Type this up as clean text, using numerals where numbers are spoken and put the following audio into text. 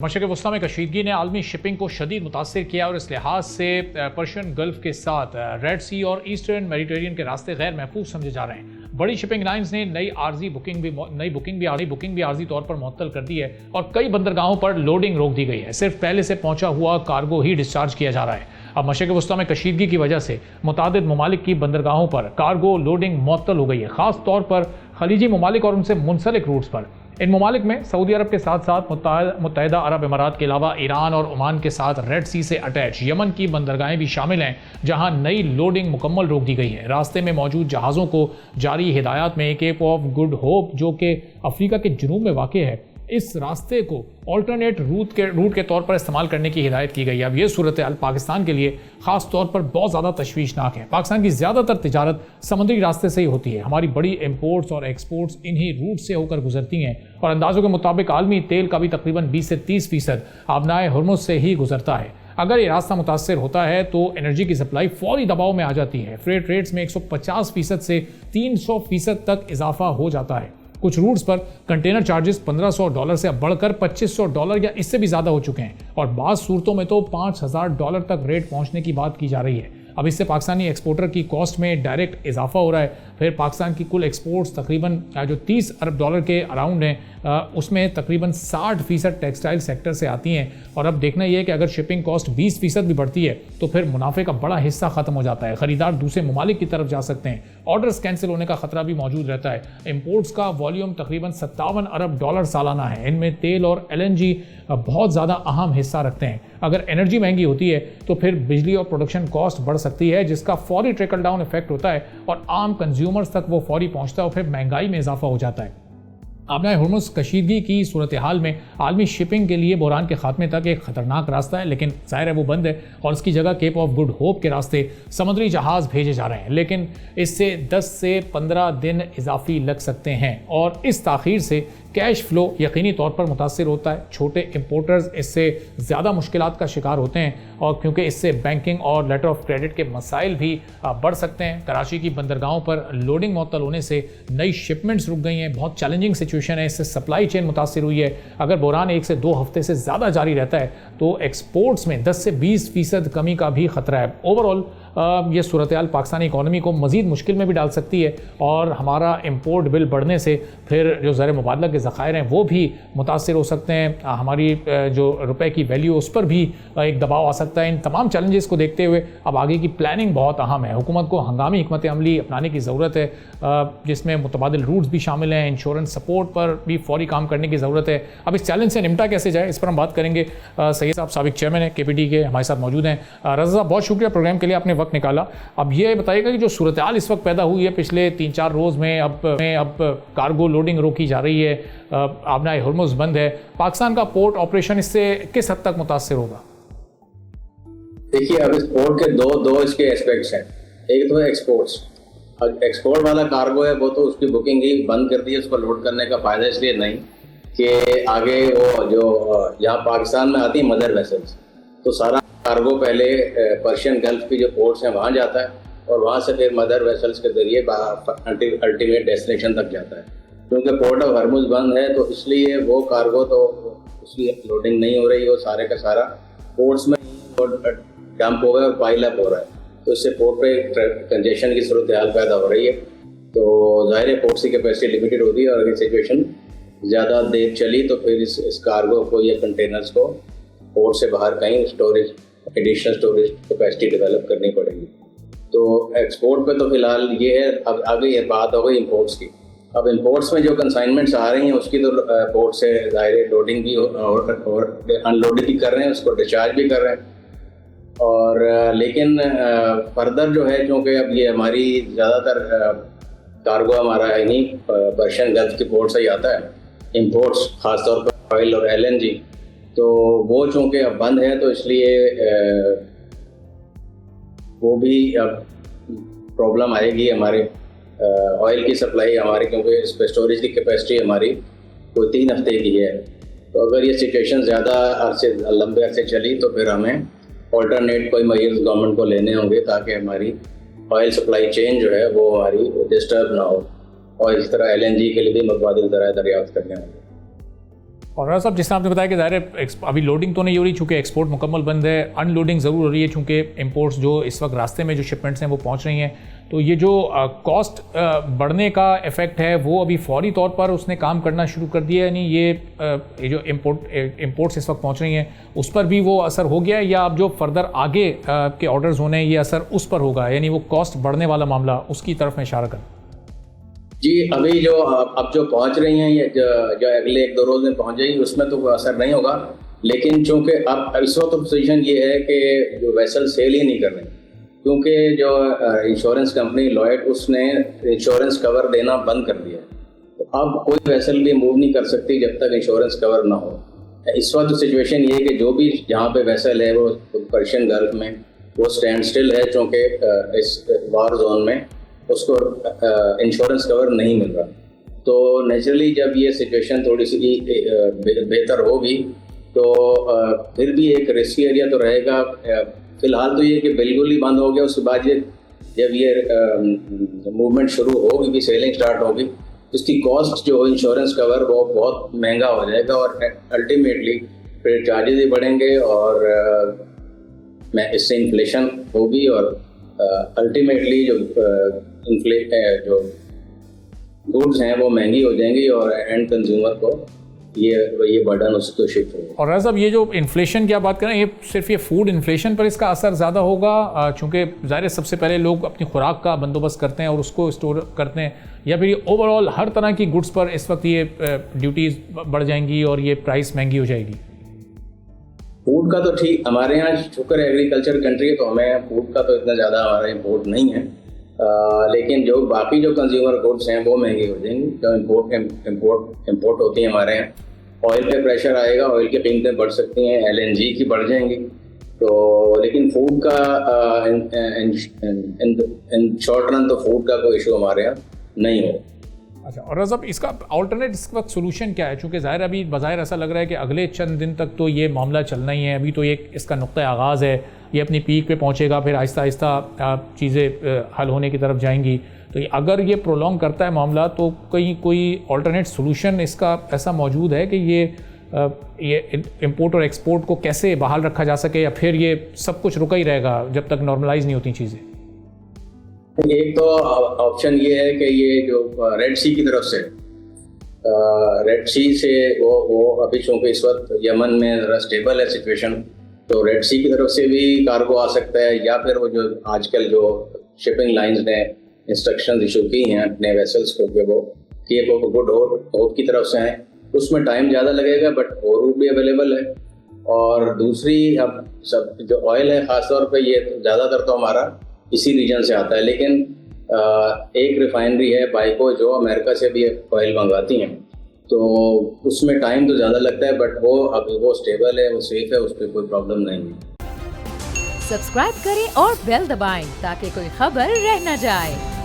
मशरक़ वस्ता में कशीदगी ने आलमी शिपिंग को शदीद मुतासर किया और इस लिहाज से पर्शियन गल्फ के साथ रेड सी और ईस्टर्न मेडिटेरियन के रास्ते गैर महफूज समझे जा रहे हैं। बड़ी शिपिंग लाइन्स ने नई बुकिंग भी आर्जी तौर पर मुअत्तल कर दी है और कई बंदरगाहों पर लोडिंग रोक दी गई है। सिर्फ पहले से पहुंचा हुआ कार्गो ही डिस्चार्ज किया जा रहा है। अब मशरक़ वस्ता में कशीदगी की वजह से मुतादिद ममालिक की बंदरगाहों पर कार्गो लोडिंग मुअत्तल हो गई है, खास तौर पर खलीजी ममालिक और उनसे मुंसलिक रूट्स पर। इन ममालिक में सऊदी अरब के साथ साथ मुत्तहिदा अरब इमारात के अलावा ईरान और ओमान के साथ रेड सी से अटैच यमन की बंदरगाहें भी शामिल हैं, जहां नई लोडिंग मुकम्मल रोक दी गई है। रास्ते में मौजूद जहाज़ों को जारी हिदायत में केप ऑफ गुड होप, जो कि अफ्रीका के जुनूब में वाक़ है, इस रास्ते को ऑल्टरनेट रूट के तौर पर इस्तेमाल करने की हिदायत की गई है। अब ये सूरत हाल पाकिस्तान के लिए ख़ास तौर पर बहुत ज़्यादा तशवीशनाक है। पाकिस्तान की ज़्यादातर तिजारत समुद्री रास्ते से ही होती है। हमारी बड़ी इम्पोर्ट्स और एक्सपोर्ट्स इन्हीं रूट से होकर गुजरती हैं और अंदाज़ों के मुताबिक आलमी तेल का भी तकरीबन 20 से 30% आबनाए हुर्मुज़ से ही गुजरता है। अगर ये रास्ता मुतासर होता है तो एनर्जी की सप्लाई फौरी दबाव में आ जाती है। फ्रेट रेट्स में 150% से 300% तक इजाफा हो जाता है। कुछ रूट्स पर कंटेनर चार्जेस $1500 से अब बढ़कर $2500 या इससे भी ज़्यादा हो चुके हैं और बाज़ सूरतों में तो $5000 तक रेट पहुंचने की बात की जा रही है। अब इससे पाकिस्तानी एक्सपोर्टर की कॉस्ट में डायरेक्ट इजाफा हो रहा है। फिर पाकिस्तान की कुल एक्सपोर्ट्स तकरीबन जो $30 अरब के अराउंड हैं, उसमें तकरीबन 60% टेक्सटाइल सेक्टर से आती हैं। और अब देखना यह है कि अगर शिपिंग कॉस्ट 20% भी बढ़ती है तो फिर मुनाफे का बड़ा हिस्सा ख़त्म हो जाता है। ख़रीदार दूसरे ममालिक की तरफ जा सकते हैं। ऑर्डर्स कैंसिल होने का खतरा भी मौजूद रहता है। इम्पोर्ट्स का वॉल्यूम तकरीबन $57 अरब सालाना है। इनमें तेल और LNG बहुत ज़्यादा अहम हिस्सा रखते हैं। अगर एनर्जी महंगी होती है तो फिर बिजली और प्रोडक्शन कॉस्ट बढ़ सकती है, जिसका फौरी ट्रिकल डाउन इफेक्ट होता है और आम कंज्यूमर्स तक वो फौरी पहुंचता है और फिर महंगाई में इजाफा हो जाता है। आबनाए हुर्मुज़ कशीदगी की सूरत हाल में आलमी शिपिंग के लिए बहरान के खात्मे तक एक ख़तरनाक रास्ता है, लेकिन ज़ाहिर है वो बंद है और उसकी जगह केप ऑफ गुड होप के रास्ते समुद्री जहाज़ भेजे जा रहे हैं। लेकिन इससे 10 से 15 दिन इजाफी लग सकते हैं और इस ताख़ीर से कैश फ्लो यकीनी तौर पर मुतासर होता है। छोटे इंपोर्टर्स इससे ज़्यादा मुश्किलात का शिकार होते हैं और क्योंकि इससे बैंकिंग और लेटर ऑफ क्रेडिट के मसाइल भी बढ़ सकते हैं। कराची की बंदरगाहों पर लोडिंग मुअत्तल होने से नई शिपमेंट्स रुक गई हैं। बहुत चैलेंजिंग सिचुएशन है। इससे सप्लाई चेन मुतासर हुई है। अगर बहरान 1 से 2 हफ्ते से ज़्यादा जारी रहता है तो एक्सपोर्ट्स में 10 से 20% कमी का भी खतरा है। ओवरऑल ये सूरत हाल पाकिस्तानी इकॉनमी को मज़ीद मुश्किल में भी डाल सकती है और हमारा इम्पोर्ट बिल बढ़ने से फिर जो ज़र मुबादला के ज़खायर हैं वो भी मुतासर हो सकते हैं। हमारी जो रुपए की वैल्यू उस पर भी एक दबाव आ सकता है। इन तमाम चैलेंजेस को देखते हुए अब आगे की प्लानिंग बहुत अहम है। हुकूमत को हंगामी हिकमत अमली अपनाने की ज़रूरत है, जिसमें मुतबादिल रूट्स भी शामिल हैं। इंश्योरेंस सपोर्ट पर भी फौरी काम करने की ज़रूरत है। अब इस चैलेंज से निपटा कैसे जाए, इस पर हम बात करेंगे। सैयद साहब साबिक चेयरमैन है KPT के, हमारे साथ मौजूद हैं। रज़ा साहब, बहुत शुक्रिया प्रोग्राम के लिए, आपने वक्त निकाला। अब ये बताइएगा कि जो सूरत हाल इस वक्त पैदा हुई है पिछले 3-4 रोज़ में, अब कार्गो लोडिंग रोकी जा रही है, आबनाए हुर्मुज़ बंद है, पाकिस्तान का पोर्ट ऑपरेशन इससे किस हद तक मुतासर होगा? देखिए, अब इस पोर्ट के दो इसके एस्पेक्ट्स हैं। एक तो है एक्सपोर्ट्स। एक्सपोर्ट वाला कार्गो है वो तो उसकी बुकिंग ही बंद कर दी है। उसको लोड करने का फ़ायदा इसलिए नहीं कि आगे वो जो यहाँ पाकिस्तान में आती है मदर वेसल्स, तो सारा कार्गो पहले पर्शियन गल्फ की जो पोर्ट्स हैं वहाँ जाता है और वहाँ से फिर मदर वेसल्स के ज़रिए अल्टीमेट डेस्टिनेशन तक जाता है। क्योंकि पोर्ट ऑफ हॉर्मुज़ बंद है तो इसलिए वो कार्गो तो उसकी लोडिंग नहीं हो रही है। वो सारे का सारा पोर्ट्स में डंप हो गया और पाइल अप हो रहा है, तो इससे पोर्ट पे कंजेशन की सूरत हाल पैदा हो रही है। तो जाहिर है पोर्ट्स की कैपेसिटी लिमिटेड होती है और अगर सिचुएशन ज़्यादा देर चली तो फिर इस कार्गो को या कंटेनर्स को पोर्ट से बाहर कहीं एडिशनल स्टोरेज कैपेसिटी डेवलप करनी पड़ेगी। तो एक्सपोर्ट पे तो फिलहाल ये है। अब आगे ये बात हो गई इम्पोर्ट्स की। अब इम्पोर्ट्स में जो कंसाइनमेंट्स आ रही हैं उसकी तो पोर्ट से ज़ाहिर लोडिंग भी और अनलोडिंग भी कर रहे हैं, उसको डिस्चार्ज भी कर रहे हैं। और लेकिन फर्दर जो है, क्योंकि अब ये हमारी ज़्यादातर कार्गो हमारा इन्हीं पर्शियन गल्फ की पोर्ट से ही आता है, इम्पोर्ट्स ख़ासतौर पर ऑयल और LNG, तो वो चूँकि अब बंद है तो इसलिए वो भी अब प्रॉब्लम आएगी। हमारे ऑयल की सप्लाई हमारी, क्योंकि इस पर स्टोरेज की कैपेसिटी हमारी कोई 3 हफ्ते की है। तो अगर ये सिचुएशन ज़्यादा लंबे अरसे चली तो फिर हमें ऑल्टरनेट कोई मेजर्स गवर्नमेंट को लेने होंगे ताकि हमारी ऑयल सप्लाई चेन जो है वो हमारी डिस्टर्ब ना हो और इस तरह LNG के लिए भी मुतबादिल दराए दरियाफ्त करने होंगे। और राजा साहब, जिस तरह आपने बताया कि ज़ाहिर है अभी लोडिंग तो नहीं हो रही चूँकि एक्सपोर्ट मुकम्मल बंद है, अनलोडिंग ज़रूर हो रही है चूँकि इंपोर्ट्स जो इस वक्त रास्ते में जो शिपमेंट्स हैं वो पहुँच रही हैं, तो ये जो कॉस्ट बढ़ने का इफ़ेक्ट है वो अभी फौरी तौर पर उसने काम करना शुरू कर दिया है, यानी ये जो इम्पोर्ट्स इस वक्त पहुँच रही हैं उस पर भी वो असर हो गया है, या अब जो फर्दर आगे के ऑर्डर्स होने हैं ये असर उस पर होगा, यानी वो कॉस्ट बढ़ने वाला मामला उसकी तरफ में इशारा कर? जी, अभी जो अब जो पहुंच रही हैं ये जो अगले 1-2 रोज में पहुंच जाएगी उसमें तो कोई असर नहीं होगा, लेकिन चूंकि अब इस वक्त पोजीशन ये है कि जो वेसल सेल ही नहीं कर रही, क्योंकि जो इंश्योरेंस कंपनी लॉयड उसने इंश्योरेंस कवर देना बंद कर दिया है, तो अब कोई वेसल भी मूव नहीं कर सकती जब तक इंश्योरेंस कवर ना हो। इस वक्त सिचुएशन ये है कि जो भी जहाँ पे वेसल है वो पर्शियन गल्फ में वो स्टैंड स्टिल है, चूँकि इस वार जोन में उसको इंश्योरेंस कवर नहीं मिल रहा। तो नेचुरली जब ये सिचुएशन थोड़ी सी बेहतर होगी तो फिर भी एक रिस्की एरिया तो रहेगा। फिलहाल तो ये कि बिल्कुल ही बंद हो गया, उसके बाद ये जब ये मूवमेंट शुरू होगी कि सेलिंग स्टार्ट होगी, उसकी कॉस्ट जो इंश्योरेंस कवर वो बहुत महंगा हो जाएगा और अल्टीमेटली फिर चार्जेस ही बढ़ेंगे और इससे इन्फ्लेशन होगी और अल्टीमेटली जो गुड्स हैं वो महंगी हो जाएंगी और एंड कंज्यूमर को ये बर्डन उसको शिफ्ट होगा। और राजा साहब, ये जो इन्फ्लेशन की आप बात करें, ये सिर्फ ये फूड इन्फ्लेशन पर इसका असर ज़्यादा होगा चूँकि ज़ाहिर है सबसे पहले लोग अपनी खुराक का बंदोबस्त करते हैं और उसको स्टोर करते हैं, या फिर ओवरऑल हर तरह की गुड्स पर इस वक्त ये ड्यूटीज़ बढ़ जाएंगी और ये प्राइस महंगी हो जाएगी? फूड का तो ठीक, हमारे यहाँ शुक्र है एग्रीकल्चर कंट्री है तो हमें फूड का तो इतना ज़्यादा हमारा इम्पोर्ट नहीं है, लेकिन जो बाकी जो कंज्यूमर गुड्स हैं वो महंगी हो जाएंगी। जो इम्पोर्ट होती हैं हमारे यहाँ, ऑयल पे प्रेशर आएगा, ऑयल की कीमतें बढ़ सकती हैं, LNG की बढ़ जाएंगी, तो लेकिन फूड का इन शॉर्ट रन तो फूड का कोई इशू हमारे यहाँ नहीं है। अच्छा, और रज़ब इसका अल्टरनेट इस वक्त सोल्यूशन क्या है? चूँकि ज़ाहिर अभी बज़ाहिर ऐसा लग रहा है कि अगले चंद दिन तक तो ये मामला चलना ही है, अभी तो ये इसका नुक्ता आगाज़ है, ये अपनी पीक पे पहुँचेगा, फिर आहिस्ता आहिस्ता चीज़ें हल होने की तरफ जाएंगी। तो अगर ये प्रोलॉन्ग करता है मामला तो कहीं कोई अल्टरनेट सोल्यूशन इसका ऐसा मौजूद है कि ये इंपोर्ट और एक्सपोर्ट को कैसे बहाल रखा जा सके, या फिर ये सब कुछ रुका ही रहेगा जब तक नॉर्मलाइज नहीं होती चीज़ें? एक तो ऑप्शन ये है कि ये जो रेड सी की तरफ से रेड सी से वो अभी चूँकि इस वक्त यमन में ज़रा स्टेबल है सिचुएशन, तो रेड सी की तरफ से भी कार्गो आ सकता है, या फिर वो जो आजकल जो शिपिंग लाइंस ने इंस्ट्रक्शंस इशू की हैं अपने वेसल्स को कि वो गुड होप की तरफ से हैं, उसमें टाइम ज़्यादा लगेगा बट वो रूट भी अवेलेबल है। और दूसरी अब सब जो ऑयल है ख़ासतौर पे ये ज़्यादातर तो हमारा इसी रीजन से आता है, लेकिन एक रिफाइनरी है बाइको जो अमेरिका से भी ऑयल मंगवाती हैं, तो उसमें टाइम तो ज़्यादा लगता है बट वो अभी वो स्टेबल है, वो सेफ है, उस पर कोई प्रॉब्लम नहीं है। सब्सक्राइब करें और बेल दबाएं ताकि कोई खबर रह न जाए।